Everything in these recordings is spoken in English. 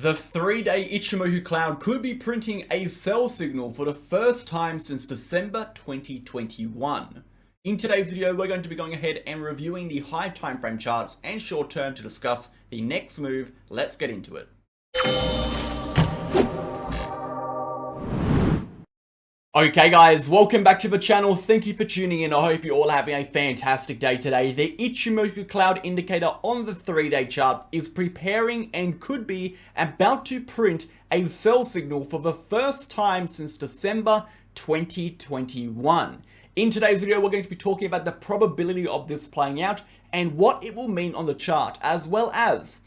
The 3-day Ichimoku cloud could be printing a sell signal for the first time since December 2021. In today's video, we're going to be going ahead and reviewing the high time frame charts and short term to discuss the next move. Let's get into it. Okay guys, welcome back to the channel. Thank you for tuning in. I hope you're all having a fantastic day today. The Ichimoku cloud indicator on the 3-day chart is preparing and could be about to print a sell signal for the first time since December 2021. In today's video, we're going to be talking about the probability of this playing out and what it will mean on the chart, as well as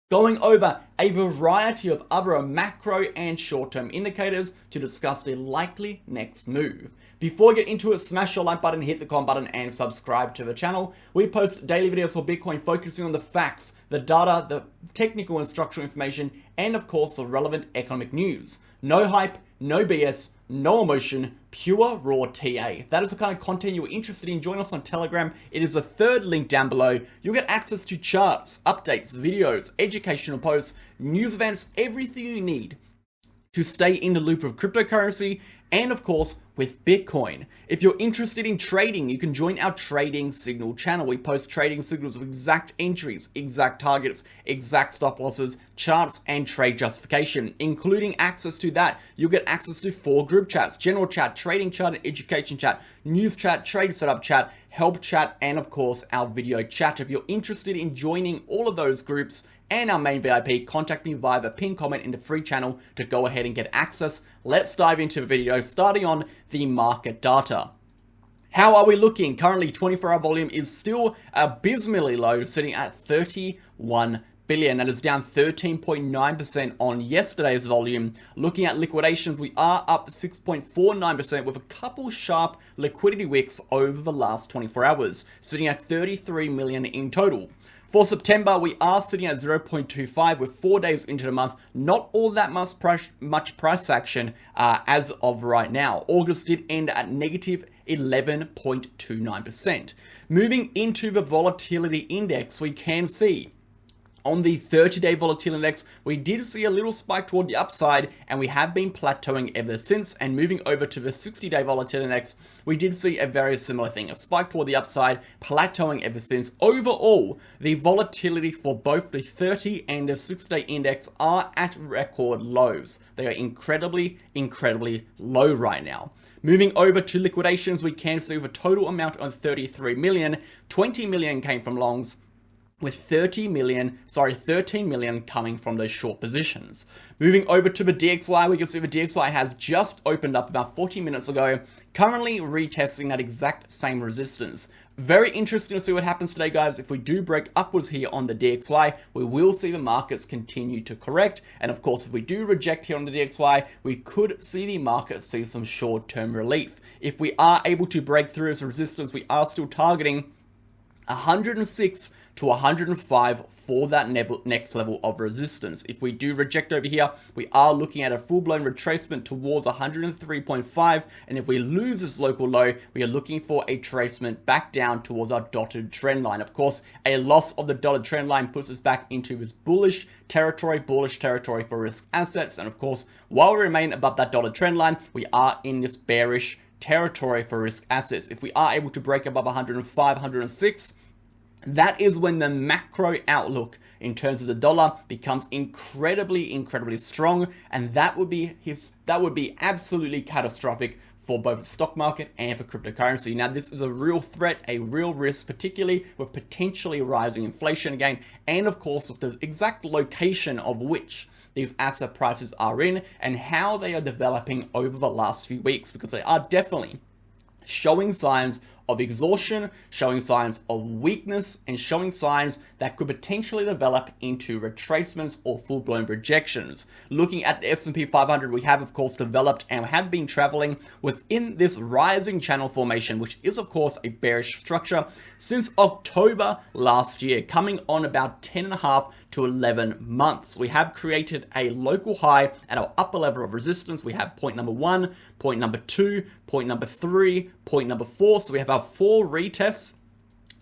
going over a variety of other macro and short-term indicators to discuss the likely next move. Before we get into it, smash your like button, hit the comment button, and subscribe to the channel. We post daily videos for Bitcoin focusing on the facts, the data, the technical and structural information, and of course the relevant economic news. No hype, no BS, no emotion, pure raw TA. If that is the kind of content you're interested in, join us on Telegram. It is the third link down below. You'll get access to charts, updates, videos, educational posts, news events, everything you need to stay in the loop of cryptocurrency and of course with Bitcoin. If you're interested in trading, you can join our trading signal channel. We post trading signals with exact entries, exact targets, exact stop losses, charts, and trade justification. Including access to that, you'll get access to 4 group chats: general chat, trading chat, and education chat, news chat, trade setup chat, help chat, and of course our video chat. If you're interested in joining all of those groups and our main VIP, contact me via the pinned comment in the free channel to go ahead and get access. Let's dive into the video, starting on the market data. How are we looking? Currently, 24-hour volume is still abysmally low, sitting at 31 billion. That is down 13.9% on yesterday's volume. Looking at liquidations, we are up 6.49% with a couple sharp liquidity wicks over the last 24 hours, sitting at 33 million in total. For September, we are sitting at 0.25 with 4 days into the month. Not all that much price action as of right now. August did end at negative 11.29%. Moving into the volatility index, we can see on the 30-day volatility index, we did see a little spike toward the upside, and we have been plateauing ever since. And moving over to the 60-day volatility index, we did see a very similar thing, a spike toward the upside, plateauing ever since. Overall, the volatility for both the 30 and the 60-day index are at record lows. They are incredibly, incredibly low right now. Moving over to liquidations, we can see with a total amount of 33 million, 20 million came from longs, with 13 million coming from those short positions. Moving over to the DXY, we can see the DXY has just opened up about 40 minutes ago, currently retesting that exact same resistance. Very interesting to see what happens today, guys. If we do break upwards here on the DXY, we will see the markets continue to correct. And of course, if we do reject here on the DXY, we could see the market see some short-term relief. If we are able to break through this resistance, we are still targeting 106 to 105 for that next level of resistance. If we do reject over here, we are looking at a full-blown retracement towards 103.5, and if we lose this local low, we are looking for a tracement back down towards our dotted trend line. Of course, a loss of the dotted trend line puts us back into this bullish territory for risk assets, and of course, while we remain above that dotted trend line, we are in this bearish territory for risk assets. If we are able to break above 105, 106, that is when the macro outlook in terms of the dollar becomes incredibly strong, and that would be absolutely catastrophic for both the stock market and for cryptocurrency. Now, this is a real threat, a real risk, particularly with potentially rising inflation again, and of course with the exact location of which these asset prices are in and how they are developing over the last few weeks, because they are definitely showing signs of exhaustion, showing signs of weakness, and showing signs that could potentially develop into retracements or full-blown rejections. Looking at the S&P 500, we have of course developed and have been traveling within this rising channel formation, which is of course a bearish structure since October last year, coming on about 10.5 to 11 months. We have created a local high at our upper level of resistance. We have point number 1, point number 2, point number 3, point number 4. So we have our 4 retests.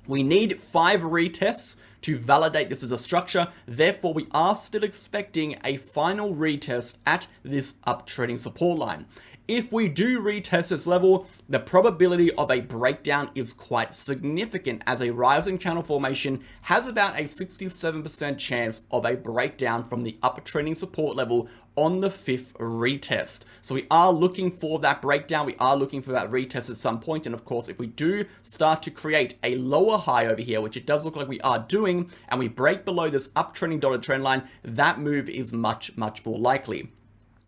We need 5 retests to validate this as a structure. Therefore, we are still expecting a final retest at this uptrending support line. If we do retest this level, the probability of a breakdown is quite significant, as a rising channel formation has about a 67% chance of a breakdown from the uptrending support level on the 5th retest. So we are looking for that breakdown, we are looking for that retest at some point, and of course if we do start to create a lower high over here, which it does look like we are doing, and we break below this uptrending dotted trend line, that move is much more likely.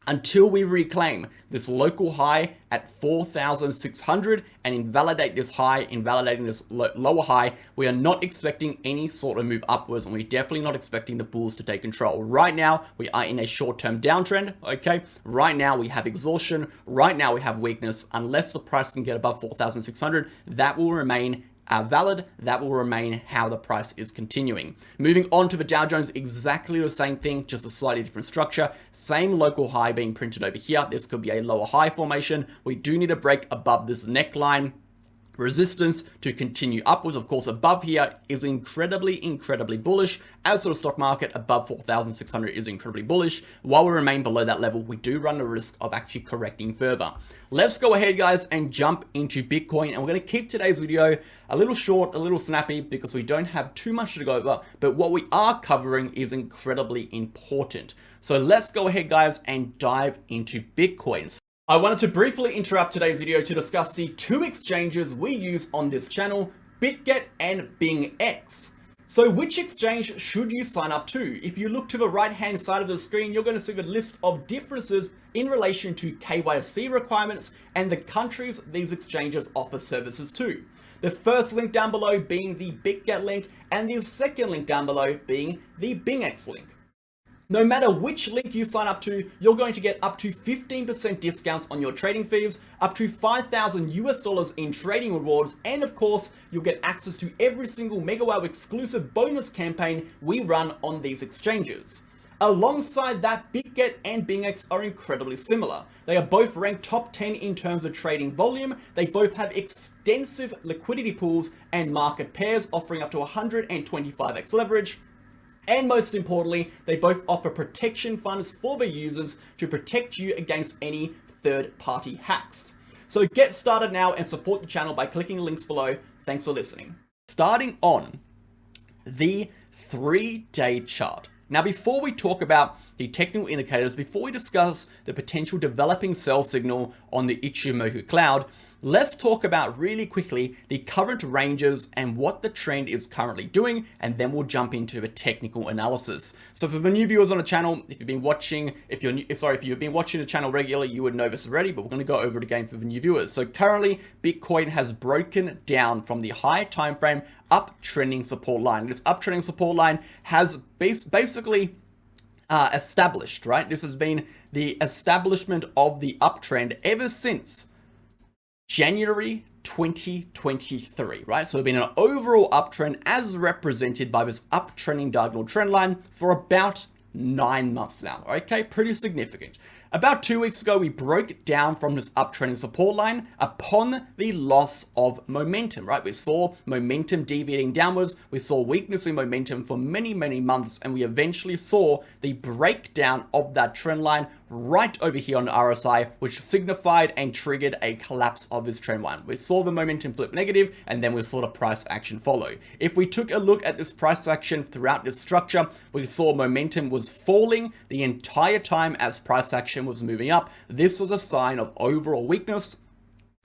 Until we reclaim this local high at 4,600 and invalidate this high, invalidating this lower high, we are not expecting any sort of move upwards, and we're definitely not expecting the bulls to take control. Right now, we are in a short-term downtrend, okay? Right now, we have exhaustion. Right now, we have weakness. Unless the price can get above 4,600, that will remain valid. That will remain how the price is continuing. Moving on to the Dow Jones, exactly the same thing, just a slightly different structure. Same local high being printed over here. This could be a lower high formation. We do need a break above this neckline resistance to continue upwards. Of course, above here is incredibly bullish. As for the stock market, above 4,600 is incredibly bullish. While we remain below that level, we do run the risk of actually correcting further. Let's go ahead, guys, and jump into Bitcoin. And we're going to keep today's video a little short, a little snappy, because we don't have too much to go over. But what we are covering is incredibly important. So let's go ahead, guys, and dive into Bitcoin. I wanted to briefly interrupt today's video to discuss the two exchanges we use on this channel, Bitget and BingX. So which exchange should you sign up to? If you look to the right hand side of the screen, you're going to see the list of differences in relation to KYC requirements and the countries these exchanges offer services to. The first link down below being the Bitget link, and the second link down below being the BingX link. No matter which link you sign up to, you're going to get up to 15% discounts on your trading fees, up to $5,000 in trading rewards, and of course, you'll get access to every single MegaWhale exclusive bonus campaign we run on these exchanges. Alongside that, Bitget and BingX are incredibly similar. They are both ranked top 10 in terms of trading volume. They both have extensive liquidity pools and market pairs offering up to 125x leverage. And most importantly, they both offer protection funds for their users to protect you against any third-party hacks. So get started now and support the channel by clicking the links below. Thanks for listening. Starting on the 3-day chart. Now, before we talk about the technical indicators, before we discuss the potential developing sell signal on the Ichimoku cloud, let's talk about really quickly the current ranges and what the trend is currently doing, and then we'll jump into the technical analysis. So for the new viewers on the channel, if you've been watching the channel regularly, you would know this already, but we're going to go over it again for the new viewers. So currently, Bitcoin has broken down from the high time frame uptrending support line. This uptrending support line has basically established, right? This has been the establishment of the uptrend ever since January 2023, right? So it's been an overall uptrend as represented by this uptrending diagonal trend line for about 9 months now, okay? Pretty significant. About 2 weeks ago, we broke down from this uptrending support line upon the loss of momentum, right? We saw momentum deviating downwards. We saw weakness in momentum for many months, and we eventually saw the breakdown of that trend line right over here on the RSI, which signified and triggered a collapse of this trend line. We saw the momentum flip negative, and then we saw the price action follow. If we took a look at this price action throughout this structure, we saw momentum was falling the entire time as price action was moving up. This was a sign of overall weakness,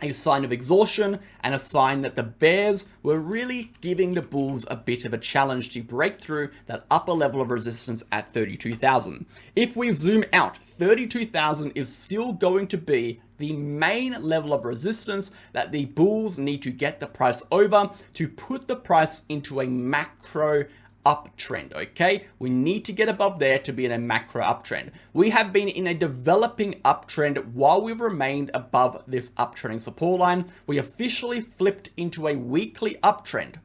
a sign of exhaustion, and a sign that the bears were really giving the bulls a bit of a challenge to break through that upper level of resistance at 32,000. If we zoom out, 32,000 is still going to be the main level of resistance that the bulls need to get the price over to put the price into a macro uptrend, okay? We need to get above there to be in a macro uptrend. We have been in a developing uptrend while we've remained above this uptrending support line. We officially flipped into a weekly uptrend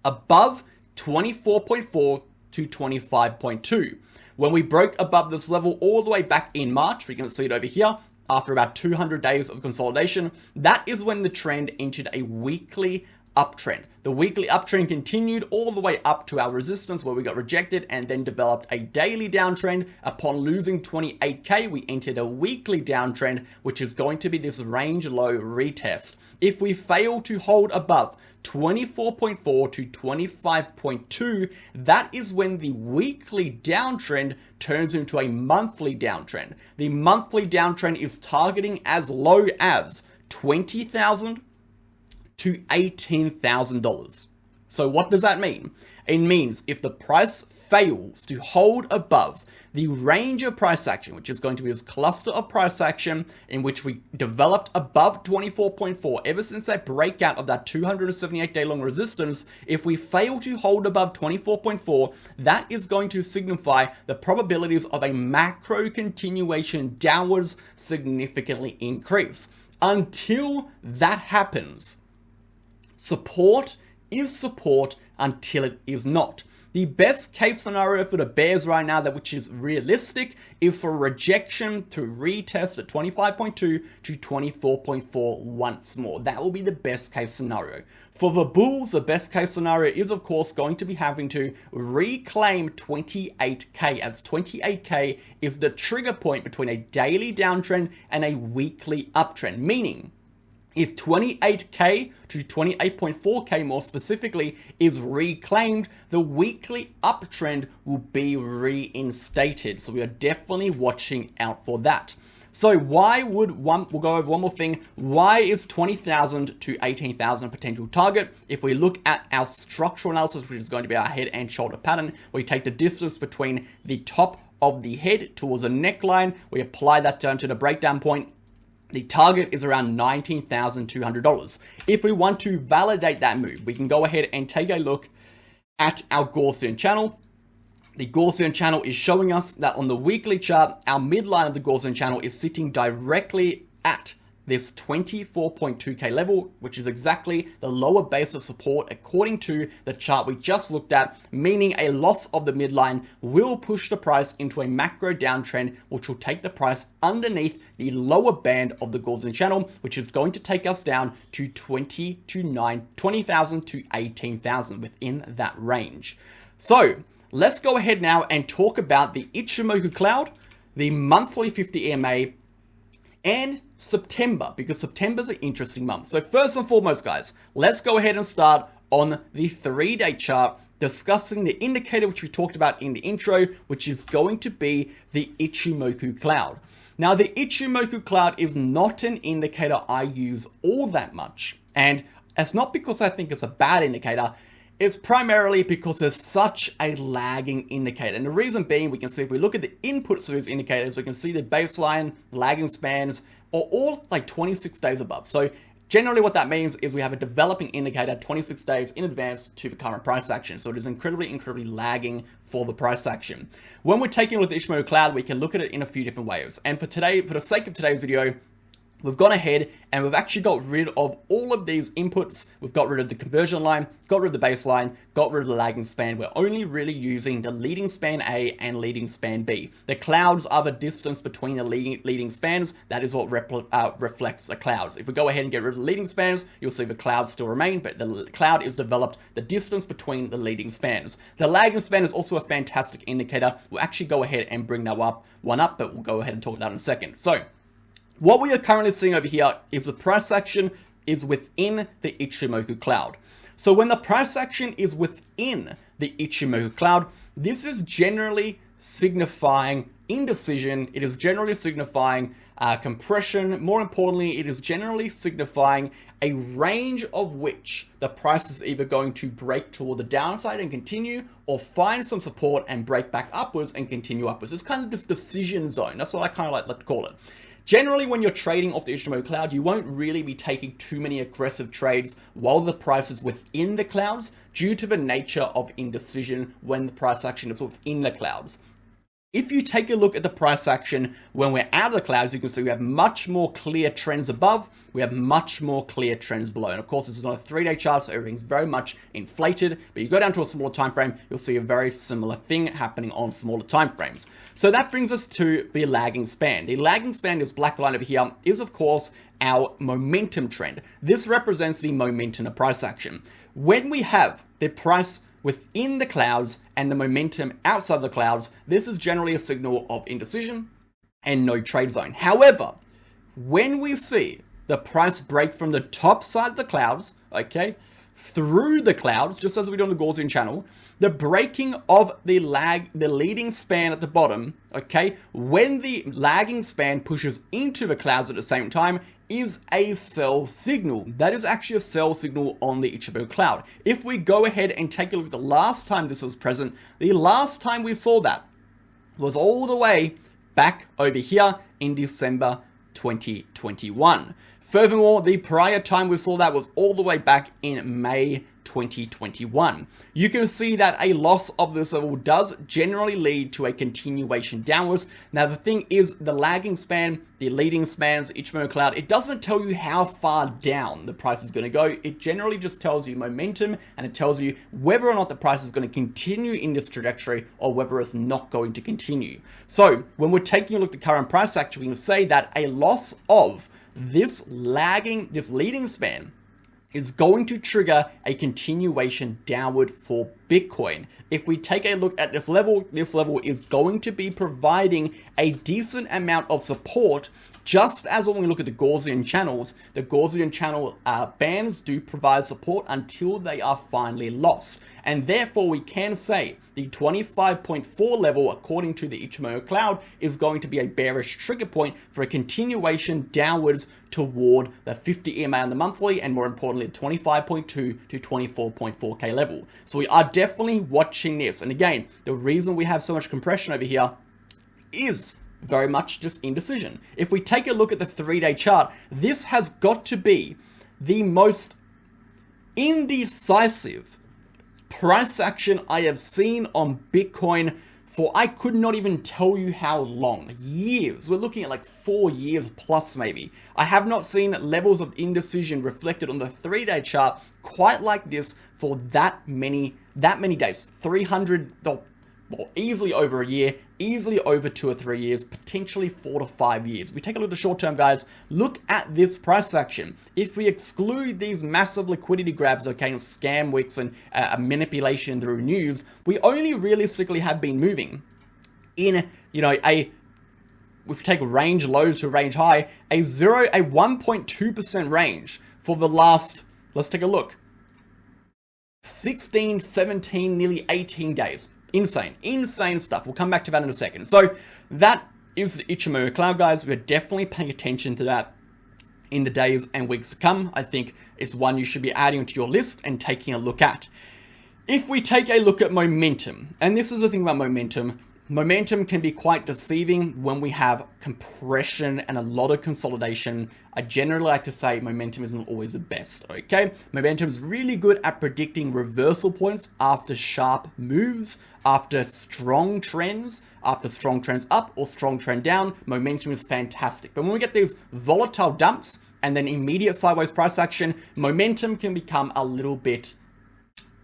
above 24.4 to 25.2. When we broke above this level all the way back in March, we can see it over here, after about 200 days of consolidation, that is when the trend entered a weekly uptrend. The weekly uptrend continued all the way up to our resistance where we got rejected and then developed a daily downtrend. Upon losing 28K, we entered a weekly downtrend, which is going to be this range low retest. If we fail to hold above 24.4 to 25.2, that is when the weekly downtrend turns into a monthly downtrend. The monthly downtrend is targeting as low as $20,000 to $18,000. So what does that mean? It means if the price fails to hold above the range of price action, which is going to be this cluster of price action in which we developed above 24.4 ever since that breakout of that 278-day long resistance, if we fail to hold above 24.4, that is going to signify the probabilities of a macro continuation downwards significantly increase. Until that happens, support is support until it is not. The best case scenario for the bears right now, which is realistic, is for rejection to retest at 25.2 to 24.4 once more. That will be the best case scenario. For the bulls, the best case scenario is of course going to be having to reclaim 28K, as 28K is the trigger point between a daily downtrend and a weekly uptrend, meaning if 28K to 28.4K more specifically is reclaimed, the weekly uptrend will be reinstated. So we are definitely watching out for that. So we'll go over one more thing. Why is 20,000 to 18,000 a potential target? If we look at our structural analysis, which is going to be our head and shoulder pattern, we take the distance between the top of the head towards the neckline, we apply that down to the breakdown point. The target is around $19,200. If we want to validate that move, we can go ahead and take a look at our Gaussian channel. The Gaussian channel is showing us that on the weekly chart, our midline of the Gaussian channel is sitting directly at this 24.2K level, which is exactly the lower base of support according to the chart we just looked at, meaning a loss of the midline will push the price into a macro downtrend, which will take the price underneath the lower band of the Gaussian channel, which is going to take us down to 20,000 to 18,000 within that range. So let's go ahead now and talk about the Ichimoku cloud, the monthly 50 EMA, and September, because September's an interesting month. So first and foremost, guys, let's go ahead and start on the 3-day chart, discussing the indicator which we talked about in the intro, which is going to be the Ichimoku cloud. Now, the Ichimoku cloud is not an indicator I use all that much, and it's not because I think it's a bad indicator. It's primarily because there's such a lagging indicator. And the reason being, we can see if we look at the inputs of these indicators, we can see the baseline, lagging spans are all like 26 days above. So generally what that means is we have a developing indicator 26 days in advance to the current price action. So it is incredibly lagging for the price action. When we're taking a look at the Ichimoku cloud, we can look at it in a few different ways. And for today, for the sake of today's video, we've gone ahead and we've actually got rid of all of these inputs. We've got rid of the conversion line, got rid of the baseline, got rid of the lagging span. We're only really using the leading span A and leading span B. The clouds are the distance between the leading spans. That is what reflects the clouds. If we go ahead and get rid of the leading spans, you'll see the clouds still remain, but the cloud is developed the distance between the leading spans. The lagging span is also a fantastic indicator. We'll actually go ahead and bring that one up, but we'll go ahead and talk about it in a second. So what we are currently seeing over here is the price action is within the Ichimoku cloud. So when the price action is within the Ichimoku cloud, this is generally signifying indecision. It is generally signifying compression. More importantly, it is generally signifying a range of which the price is either going to break toward the downside and continue, or find some support and break back upwards and continue upwards. It's kind of this decision zone. That's what I kind of like to call it. Generally, when you're trading off the Ichimoku cloud, you won't really be taking too many aggressive trades while the price is within the clouds, due to the nature of indecision when the price action is within the clouds. If you take a look at the price action when we're out of the clouds, you can see we have much more clear trends above, we have much more clear trends below. And of course, this is not a 3-day chart, so everything's very much inflated, but you go down to a smaller time frame, you'll see a very similar thing happening on smaller time frames. So that brings us to the lagging span. The lagging span, this black line over here, is of course our momentum trend. This represents the momentum of price action. When we have the price within the clouds and the momentum outside the clouds, this is generally a signal of indecision and no trade zone. However, when we see the price break from the top side of the clouds, okay, through the clouds, just as we do on the Gaussian channel, the breaking of the leading span at the bottom, okay, when the lagging span pushes into the clouds at the same time, is a sell signal. That is actually a sell signal on the Ichimoku cloud. If we go ahead and take a look at the last time this was present, the last time we saw that was all the way back over here in December 2021. Furthermore, the prior time we saw that was all the way back in May 2021. You can see that a loss of this level does generally lead to a continuation downwards. Now, the thing is, the lagging span, the leading spans, Ichimoku cloud, it doesn't tell you how far down the price is going to go. It generally just tells you momentum, and it tells you whether or not the price is going to continue in this trajectory or whether it's not going to continue. So when we're taking a look at the current price action, we can say that a loss of this leading span is going to trigger a continuation downward for Bitcoin. If we take a look at this level is going to be providing a decent amount of support, just as when we look at the Gaussian channels. The Gaussian channel bands do provide support until they are finally lost. And therefore we can say the 25.4 level, according to the Ichimoku cloud, is going to be a bearish trigger point for a continuation downwards toward the 50 EMA on the monthly, and more importantly, 25.2 to 24.4K level. So we are definitely watching this. And again, the reason we have so much compression over here is very much just indecision. If we take a look at the 3-day chart, this has got to be the most indecisive price action I have seen on Bitcoin for I could not even tell you how long. Years. We're looking at like 4 years plus maybe. I have not seen levels of indecision reflected on the 3-day chart quite like this for that many days. 300, well, easily over a year, easily over 2 or 3 years, potentially 4 to 5 years. If we take a look at the short term, guys, look at this price action. If we exclude these massive liquidity grabs, okay, and scam wicks and manipulation through news, we only realistically have been moving in, you know, if we take range low to range high, a 1.2% range for the last, let's take a look, 16, 17, nearly 18 days. Insane stuff. We'll come back to that in a second. So that is the Ichimoku cloud, guys. We're definitely paying attention to that in the days and weeks to come. I think it's one you should be adding to your list and taking a look at. If we take a look at momentum, and this is the thing about momentum, momentum can be quite deceiving when we have compression and a lot of consolidation. I generally like to say momentum isn't always the best, okay? Momentum is really good at predicting reversal points after sharp moves, after strong trends up or strong trend down. Momentum is fantastic. But when we get these volatile dumps and then immediate sideways price action, momentum can become a little bit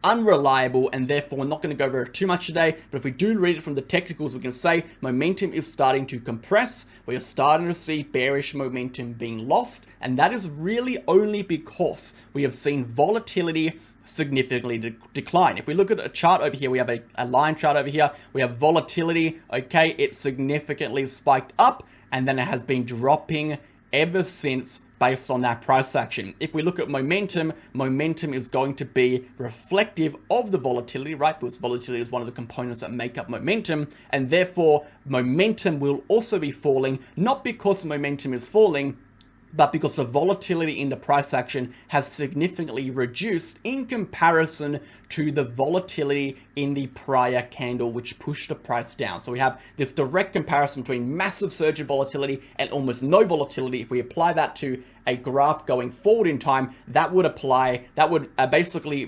unreliable, and therefore we're not going to go over it too much today. But if we do read it from the technicals, we can say momentum is starting to compress. We are starting to see bearish momentum being lost, and that is really only because we have seen volatility significantly decline. If we look at a chart over here, we have a line chart over here, we have volatility, okay, it significantly spiked up and then it has been dropping ever since based on that price action. If we look at momentum, momentum is going to be reflective of the volatility, right? Because volatility is one of the components that make up momentum, and therefore momentum will also be falling, not because momentum is falling, but because the volatility in the price action has significantly reduced in comparison to the volatility in the prior candle, which pushed the price down. So we have this direct comparison between massive surge in volatility and almost no volatility. If we apply that to a graph going forward in time, that would basically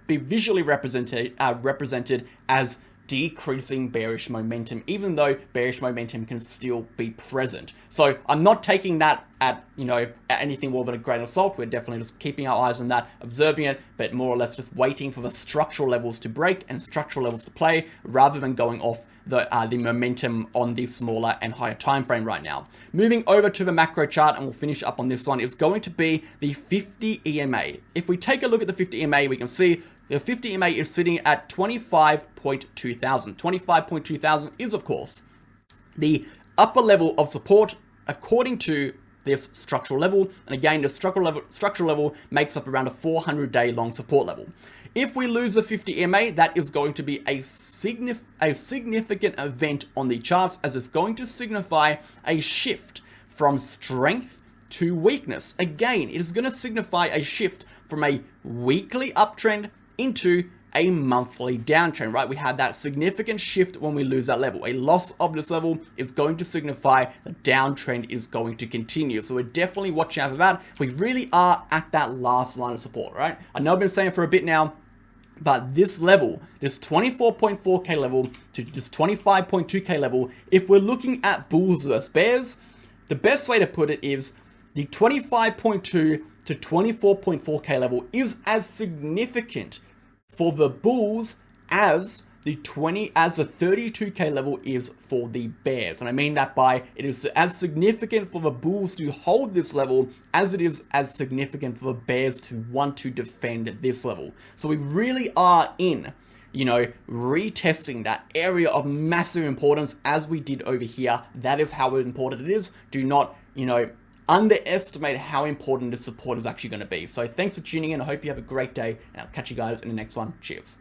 be visually represented as decreasing bearish momentum, even though bearish momentum can still be present. So I'm not taking that at anything more than a grain of salt. We're definitely just keeping our eyes on that, observing it, but more or less just waiting for the structural levels to break and structural levels to play, rather than going off the momentum on the smaller and higher time frame right now. Moving over to the macro chart, and we'll finish up on this one, is going to be the 50 EMA. If we take a look at the 50 EMA, we can see the 50 EMA is sitting at 25.2 thousand. 25.2 thousand is, of course, the upper level of support according to this structural level. And again, the structural level makes up around a 400-day long support level. If we lose the 50 EMA, that is going to be a significant event on the charts, as it's going to signify a shift from strength to weakness. Again, it is going to signify a shift from a weekly uptrend into a monthly downtrend, right? We had that significant shift when we lose that level. A loss of this level is going to signify the downtrend is going to continue. So we're definitely watching out for that. We really are at that last line of support, right? I know I've been saying for a bit now, but this level, this 24.4K level to this 25.2K level, if we're looking at bulls versus bears, the best way to put it is the 25.2 to 24.4K level is as significant for the bulls as the 32K level is for the bears. And I mean that by it is as significant for the bulls to hold this level as it is as significant for the bears to want to defend this level. So we really are in, retesting that area of massive importance as we did over here. That is how important it is. Do not, underestimate how important this support is actually going to be. So thanks for tuning in. I hope you have a great day, and I'll catch you guys in the next one. Cheers.